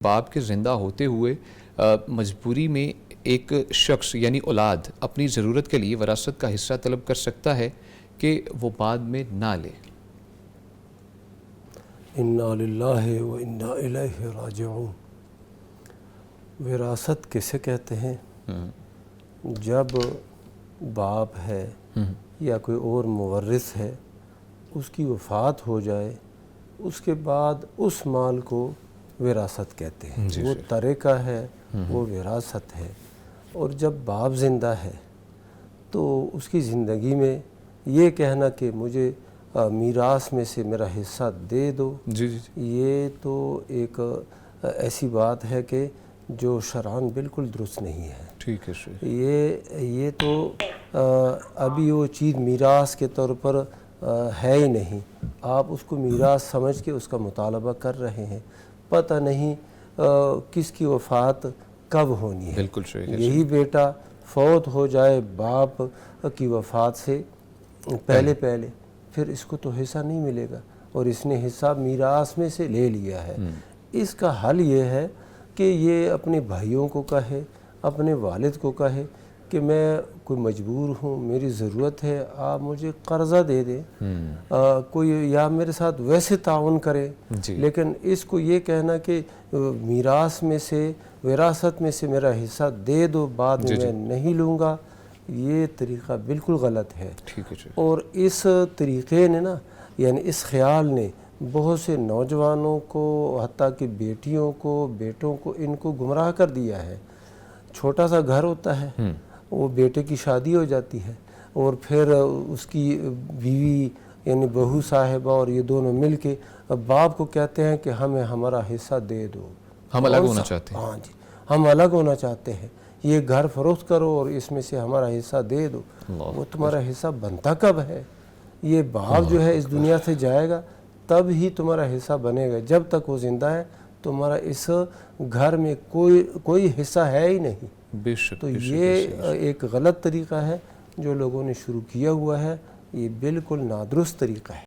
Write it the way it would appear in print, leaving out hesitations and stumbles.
باپ کے زندہ ہوتے ہوئے مجبوری میں ایک شخص یعنی اولاد اپنی ضرورت کے لیے وراثت کا حصہ طلب کر سکتا ہے کہ وہ بعد میں نہ لے؟ انا للہ و انا الیہ راجعون۔ وراثت کسے کہتے ہیں؟ جب باپ ہے یا کوئی اور مورث ہے، اس کی وفات ہو جائے، اس کے بعد اس مال کو وراثت کہتے ہیں۔ وہ ترکہ ہے، وہ وراثت ہے۔ اور جب باپ زندہ ہے تو اس کی زندگی میں یہ کہنا کہ مجھے میراث میں سے میرا حصہ دے دو، یہ تو ایک ایسی بات ہے کہ جو شرعاً بالکل درست نہیں ہے۔ ٹھیک ہے شیخ۔ یہ تو ابھی وہ چیز میراث کے طور پر ہے ہی نہیں، آپ اس کو میراث سمجھ کے اس کا مطالبہ کر رہے ہیں، پتہ نہیں کس کی وفات کب ہونی ہے۔ بالکل صحیح۔ یہی بیٹا فوت ہو جائے باپ کی وفات سے پہلے پھر اس کو تو حصہ نہیں ملے گا، اور اس نے حصہ میراث میں سے لے لیا ہے۔ اس کا حل یہ ہے کہ یہ اپنے بھائیوں کو کہے، اپنے والد کو کہے کہ میں کوئی مجبور ہوں، میری ضرورت ہے، آپ مجھے قرضہ دے دیں، کوئی یا میرے ساتھ ویسے تعاون کرے، لیکن اس کو یہ کہنا کہ میراث میں سے وراثت میں سے میرا حصہ دے دو، بعد میں نہیں لوں گا، یہ طریقہ بالکل غلط ہے۔ اور اس طریقے نے نا، یعنی اس خیال نے بہت سے نوجوانوں کو، حتیٰ کہ بیٹیوں کو، بیٹوں کو، ان کو گمراہ کر دیا ہے۔ چھوٹا سا گھر ہوتا ہے، وہ بیٹے کی شادی ہو جاتی ہے، اور پھر اس کی بیوی یعنی بہو صاحبہ اور یہ دونوں مل کے باپ کو کہتے ہیں کہ ہمیں ہمارا حصہ دے دو، ہم الگ ہونا چاہتے ہیں۔ ہاں جی، ہم الگ ہونا چاہتے ہیں، یہ گھر فروخت کرو اور اس میں سے ہمارا حصہ دے دو۔ وہ تمہارا حصہ بنتا کب ہے؟ یہ باپ جو ہے اس دنیا سے جائے گا تب ہی تمہارا حصہ بنے گا، جب تک وہ زندہ ہے تمہارا اس گھر میں کوئی حصہ ہے ہی نہیں۔ تو یہ ایک غلط طریقہ ہے جو لوگوں نے شروع کیا ہوا ہے، یہ بالکل نادرست طریقہ ہے۔